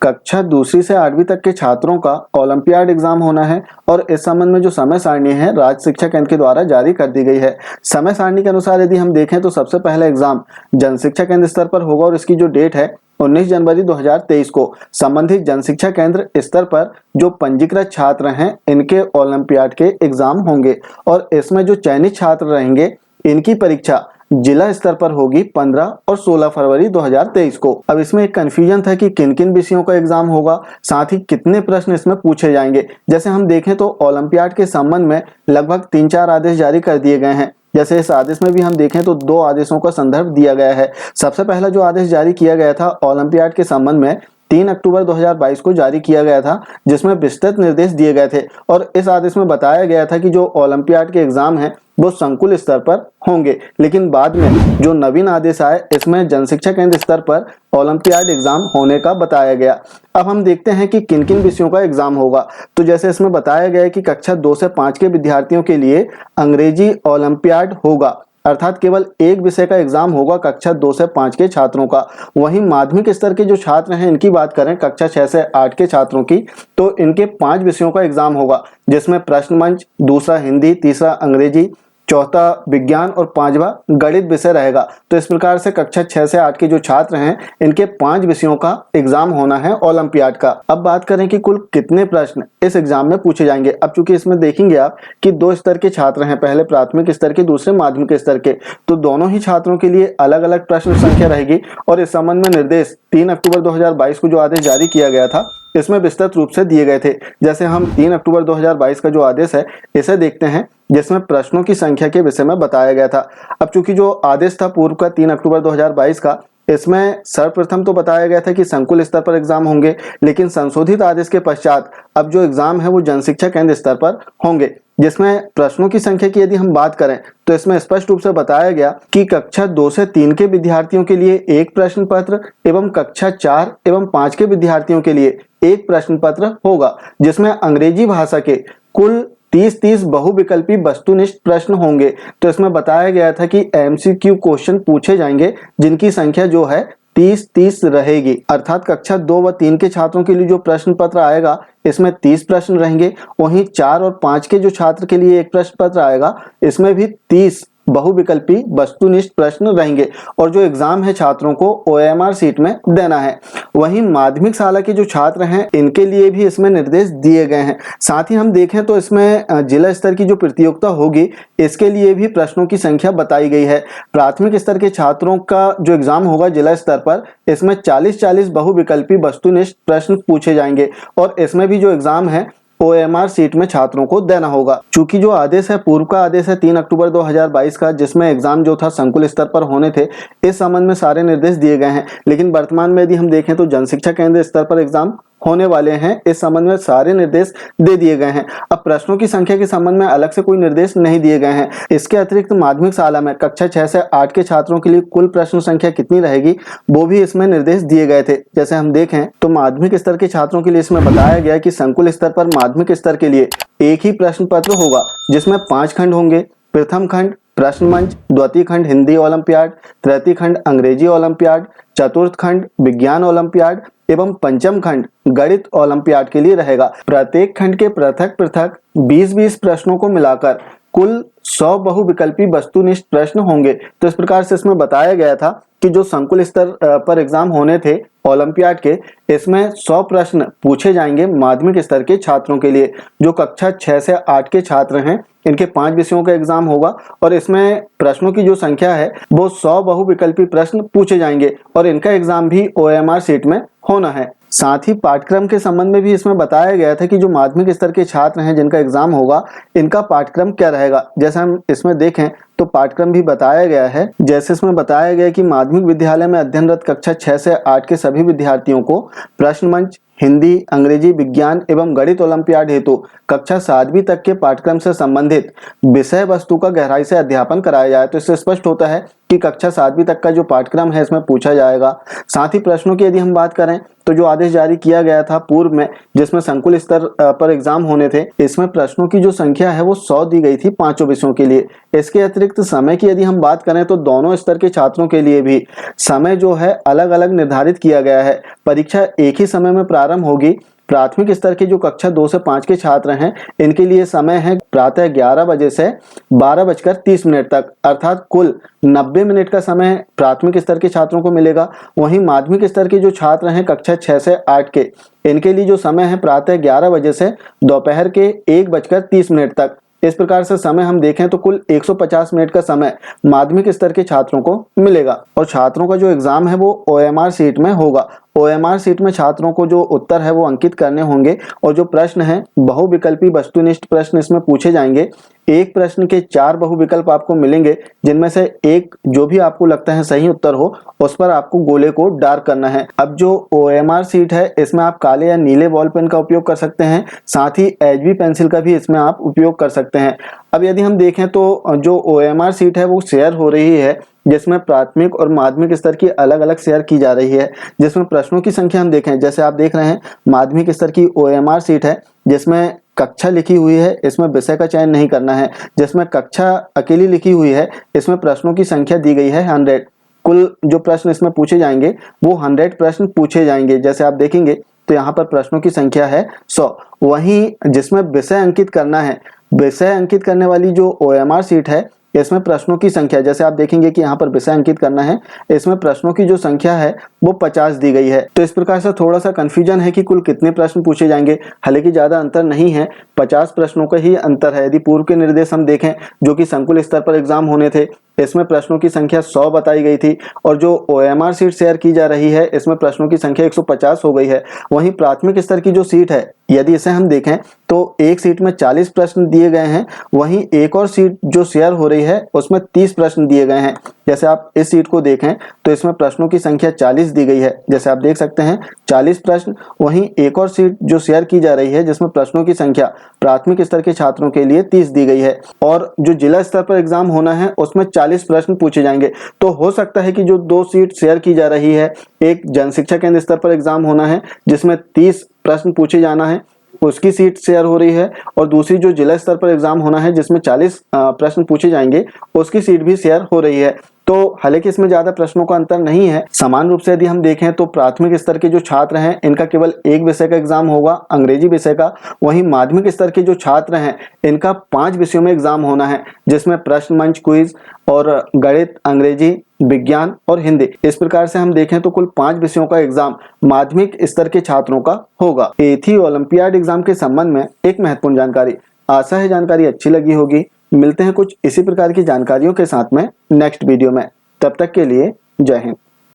कक्षा दूसरी से 8वीं तक के छात्रों का ओलंपियाड एग्जाम होना है और इस संबंध में जो समय सारणी है राज्य शिक्षा केंद्र के द्वारा जारी कर दी गई है। समय सारणी के अनुसार यदि हम देखें तो सबसे पहला एग्जाम जन शिक्षा केंद्र स्तर पर होगा और इसकी जो डेट है 19 जनवरी 2023 को संबंधित जन शिक्षा केंद्र स्तर पर जो पंजीकृत छात्र हैं इनके ओलंपियाड के एग्जाम होंगे और इसमें जो चयनित छात्र रहेंगे इनकी परीक्षा जिला स्तर पर होगी 15 और 16 फरवरी 2023 को। अब इसमें एक कंफ्यूजन था कि किन किन विषयों का एग्जाम होगा, साथ ही कितने प्रश्न इसमें पूछे जाएंगे। जैसे हम देखें तो ओलंपियाड के संबंध में लगभग 3-4 आदेश जारी कर दिए गए हैं। जैसे इस आदेश में भी हम देखें तो 2 आदेशों का संदर्भ दिया गया है। सबसे पहला जो आदेश जारी किया गया था ओलंपियाड के संबंध में 3 अक्टूबर 2022 को जारी किया गया था, जिसमें विस्तृत निर्देश दिए गए थे और इस आदेश में बताया गया था कि जो ओलंपियाड के एग्जाम हैं वो संकुल स्तर पर होंगे। लेकिन बाद में जो नवीन आदेश आए इसमें जन शिक्षा केंद्र स्तर पर ओलंपियाड एग्जाम होने का बताया गया। अब हम देखते हैं कि किन किन विषयों का एग्जाम होगा। तो जैसे इसमें बताया गया है कि कक्षा 2 से 5 के विद्यार्थियों के लिए अंग्रेजी ओलंपियाड होगा, अर्थात केवल एक विषय का एग्जाम होगा कक्षा 2 से 5 के छात्रों का। वहीं माध्यमिक स्तर के जो छात्र हैं इनकी बात करें कक्षा 6 से 8 के छात्रों की, तो इनके 5 विषयों का एग्जाम होगा, जिसमें प्रश्न मंच, दूसरा हिंदी, तीसरा अंग्रेजी, चौथा विज्ञान और 5वां गणित विषय रहेगा। तो इस प्रकार से कक्षा 6 से 8 के जो छात्र हैं इनके 5 विषयों का एग्जाम होना है ओलंपियाड का। अब बात करें कि कुल कितने प्रश्न इस एग्जाम में पूछे जाएंगे। अब चूंकि इसमें देखेंगे आप कि 2 स्तर के छात्र हैं, पहले प्राथमिक स्तर के, दूसरे माध्यमिक स्तर के, तो दोनों ही छात्रों के लिए अलग अलग प्रश्न संख्या रहेगी और इस संबंध में निर्देश 3 अक्टूबर 2022 को जो आदेश जारी किया गया था इसमें विस्तृत रूप से दिए गए थे। जैसे हम 3 अक्टूबर 2022 का जो आदेश है इसे देखते हैं, जिसमें प्रश्नों की संख्या के विषय में बताया गया था। अब चूंकि जो आदेश था पूर्व का 3 अक्टूबर 2022 का, इसमें सर्वप्रथम तो बताया गया था कि संकुल स्तर पर एग्जाम होंगे, लेकिन संशोधित आदेश के पश्चात अब जो एग्जाम है वो जन शिक्षा केंद्र स्तर पर होंगे, जिसमें प्रश्नों की संख्या की यदि हम बात करें तो इसमें स्पष्ट रूप से बताया गया कि कक्षा 2 से 3 के विद्यार्थियों के लिए एक प्रश्न पत्र एवं कक्षा 4 एवं 5 के विद्यार्थियों के लिए एक प्रश्न पत्र होगा, जिसमें अंग्रेजी भाषा के कुल 30 बहुविकल्पी वस्तुनिष्ठ प्रश्न होंगे। तो इसमें बताया गया था कि एमसीक्यू क्वेश्चन पूछे जाएंगे जिनकी संख्या जो है 30 रहेगी, अर्थात कक्षा 2 व 3 के छात्रों के लिए जो प्रश्न पत्र आएगा इसमें 30 प्रश्न रहेंगे। वहीं 4 और 5 के जो छात्र के लिए एक प्रश्न पत्र आएगा इसमें भी 30 बहुविकल्पी वस्तुनिष्ठ प्रश्न रहेंगे और जो एग्जाम है छात्रों को ओएमआर सीट में देना है। वहीं माध्यमिक शाला के जो छात्र हैं इनके लिए भी इसमें निर्देश दिए गए हैं। साथ ही हम देखें तो इसमें जिला स्तर की जो प्रतियोगिता होगी इसके लिए भी प्रश्नों की संख्या बताई गई है। प्राथमिक स्तर के छात्रों का जो एग्जाम होगा जिला स्तर पर, इसमें 40 बहुविकल्पी वस्तुनिष्ठ प्रश्न पूछे जाएंगे और इसमें भी जो एग्जाम है ओएमआर सीट में छात्रों को देना होगा। चूंकि जो आदेश है पूर्व का आदेश है 3 अक्टूबर 2022 का, जिसमें एग्जाम जो था संकुल स्तर पर होने थे, इस संबंध में सारे निर्देश दिए गए हैं। लेकिन वर्तमान में यदि हम देखें तो जन शिक्षा केंद्र स्तर पर एग्जाम होने वाले हैं, इस संबंध में सारे निर्देश दे दिए गए हैं। अब प्रश्नों की संख्या के संबंध में अलग से कोई निर्देश नहीं दिए गए हैं। इसके अतिरिक्त माध्यमिक शाला में कक्षा 6 से 8 के छात्रों के लिए कुल प्रश्न संख्या कितनी रहेगी वो भी इसमें निर्देश दिए गए थे। जैसे हम देखें तो माध्यमिक स्तर के छात्रों के लिए इसमें बताया गया कि संकुल स्तर पर माध्यमिक स्तर के लिए एक ही प्रश्न पत्र होगा, जिसमें 5 खंड होंगे। प्रथम खंड प्रश्न मंच, द्वितीय खंड हिंदी ओलंपियाड, तृतीय खंड अंग्रेजी ओलंपियाड, चतुर्थ खंड विज्ञान ओलंपियाड एवं पंचम खंड गणित ओलंपियाड के लिए रहेगा। प्रत्येक खंड के पृथक पृथक 20-20 प्रश्नों को मिलाकर कुल 100 बहुविकल्पी वस्तुनिष्ठ प्रश्न होंगे। तो इस प्रकार से इसमें बताया गया था कि जो संकुल स्तर पर एग्जाम होने थे ओलंपियाड के, इसमें 100 प्रश्न पूछे जाएंगे माध्यमिक स्तर के छात्रों के लिए। जो कक्षा 6 से 8 के छात्र हैं इनके 5 विषयों का एग्जाम होगा और इसमें प्रश्नों की जो संख्या है वो 100 बहुविकल्पी प्रश्न पूछे जाएंगे और इनका एग्जाम भी ओएमआर सीट में होना है। साथ ही पाठ्यक्रम के संबंध में भी इसमें बताया गया था कि जो माध्यमिक स्तर के छात्र हैं जिनका एग्जाम होगा इनका पाठ्यक्रम क्या रहेगा। जैसे हम इसमें देखें तो पाठ्यक्रम भी बताया गया है। जैसे इसमें बताया गया कि माध्यमिक विद्यालय में अध्ययनरत कक्षा 6 से 8 के सभी विद्यार्थियों को प्रश्न मंच, हिंदी, अंग्रेजी, विज्ञान एवं गणित ओलंपियाड हेतु कक्षा 7वीं तक के पाठ्यक्रम से संबंधित विषय वस्तु का गहराई से अध्यापन कराया जाए। तो इससे स्पष्ट होता है कि कक्षा 7वीं तक का जो पाठ्यक्रम है इसमें पूछा जाएगा। साथ ही प्रश्नों की यदि हम बात करें तो जो आदेश जारी किया गया था पूर्व में, जिसमें संकुल स्तर पर एग्जाम होने थे, इसमें प्रश्नों की जो संख्या है वो 100 दी गई थी पांचों विषयों के लिए। इसके अतिरिक्त समय की यदि हम बात करें तो दोनों स्तर के छात्रों के लिए भी समय जो है अलग अलग निर्धारित किया गया है। परीक्षा एक ही समय में प्रारंभ होगी। प्राथमिक स्तर के जो कक्षा 2 से 5 के छात्र हैं इनके लिए समय है प्रातः 11 बजे से 12:30 तक, अर्थात कुल 90 मिनट का समय प्राथमिक स्तर के छात्रों को मिलेगा। वहीं माध्यमिक स्तर के जो छात्र हैं कक्षा 6 से 8 के, इनके लिए जो समय है प्रातः 11 बजे से दोपहर के 1:30 तक। इस प्रकार से समय हम देखें तो कुल 150 मिनट का समय माध्यमिक स्तर के छात्रों को मिलेगा। और छात्रों का जो एग्जाम है वो OMR सीट में होगा। OMR सीट में छात्रों को जो उत्तर है वो अंकित करने होंगे और जो प्रश्न है बहुविकल्पी वस्तुनिष्ठ प्रश्न इसमें पूछे जाएंगे। एक प्रश्न के 4 बहुविकल्प आपको मिलेंगे, जिनमें से एक जो भी आपको लगता है सही उत्तर हो उस पर आपको गोले को डार्क करना है। अब जो OMR सीट है इसमें आप काले या नीले बॉल पेन का उपयोग कर सकते हैं, साथ ही HB पेंसिल का भी इसमें आप उपयोग कर सकते हैं। अब यदि हम देखें तो जो OMR सीट है वो शेयर हो रही है, जिसमें प्राथमिक और माध्यमिक स्तर की अलग अलग शेयर की जा रही है। जिसमें प्रश्नों की संख्या हम देखें, जैसे आप देख रहे हैं माध्यमिक स्तर की OMR सीट है जिसमें कक्षा लिखी हुई है, इसमें विषय का चयन नहीं करना है। जिसमें कक्षा अकेली लिखी हुई है इसमें प्रश्नों की संख्या दी गई है 100। कुल जो प्रश्न इसमें पूछे जाएंगे वो 100 प्रश्न पूछे जाएंगे। जैसे आप देखेंगे तो यहाँ पर प्रश्नों की संख्या है 100। वहीं जिसमें विषय अंकित करना है, विषय अंकित करने वाली जो OMR सीट है इसमें प्रश्नों की संख्या, जैसे आप देखेंगे कि यहाँ पर विषय अंकित करना है, इसमें प्रश्नों की जो संख्या है वो 50 दी गई है। तो इस प्रकार से थोड़ा सा कंफ्यूजन है कि कुल कितने प्रश्न पूछे जाएंगे। हालांकि ज्यादा अंतर नहीं है, 50 प्रश्नों का ही अंतर है। यदि पूर्व के निर्देश हम देखें जो कि संकुल स्तर पर एग्जाम होने थे, इसमें प्रश्नों की संख्या 100 बताई गई थी और जो OMR सीट शेयर की जा रही है इसमें प्रश्नों की संख्या 150 हो गई है। वहीं प्राथमिक स्तर की जो सीट है यदि इसे हम देखें तो एक सीट में 40 प्रश्न दिए गए हैं, वहीं एक और सीट जो शेयर हो रही है उसमें 30 प्रश्न दिए गए हैं। जैसे आप इस सीट को देखें तो इसमें प्रश्नों की संख्या 40 दी गई है, जैसे आप देख सकते हैं 40 प्रश्न। वहीं एक और सीट जो शेयर की जा रही है जिसमें प्रश्नों की संख्या प्राथमिक स्तर के छात्रों के लिए 30 दी गई है और जो जिला स्तर पर एग्जाम होना है उसमें 40 प्रश्न पूछे जाएंगे। तो हो सकता है कि जो 2 सीट शेयर की जा रही है, एक जन शिक्षा केंद्र स्तर पर एग्जाम होना है जिसमें 30 प्रश्न पूछे जाना है, उसकी सीट शेयर हो रही है, और दूसरी जो जिला स्तर पर एग्जाम होना है जिसमें 40 प्रश्न पूछे जाएंगे उसकी सीट भी शेयर हो रही है। तो हालांकि इसमें ज्यादा प्रश्नों का अंतर नहीं है। समान रूप से यदि हम देखें तो प्राथमिक स्तर के जो छात्र हैं इनका केवल एक विषय का एग्जाम होगा, अंग्रेजी विषय का। वहीं माध्यमिक स्तर के जो छात्र हैं इनका 5 विषयों में एग्जाम होना है, जिसमें प्रश्न मंच, क्विज और गणित, अंग्रेजी, विज्ञान और हिंदी। इस प्रकार से हम देखें तो कुल 5 विषयों का एग्जाम माध्यमिक स्तर के छात्रों का होगा। ये थी ओलंपियाड एग्जाम के संबंध में एक महत्वपूर्ण जानकारी। आशा है जानकारी अच्छी लगी होगी। मिलते हैं कुछ इसी प्रकार की जानकारियों के साथ में नेक्स्ट वीडियो में। तब तक के लिए जय हिंद।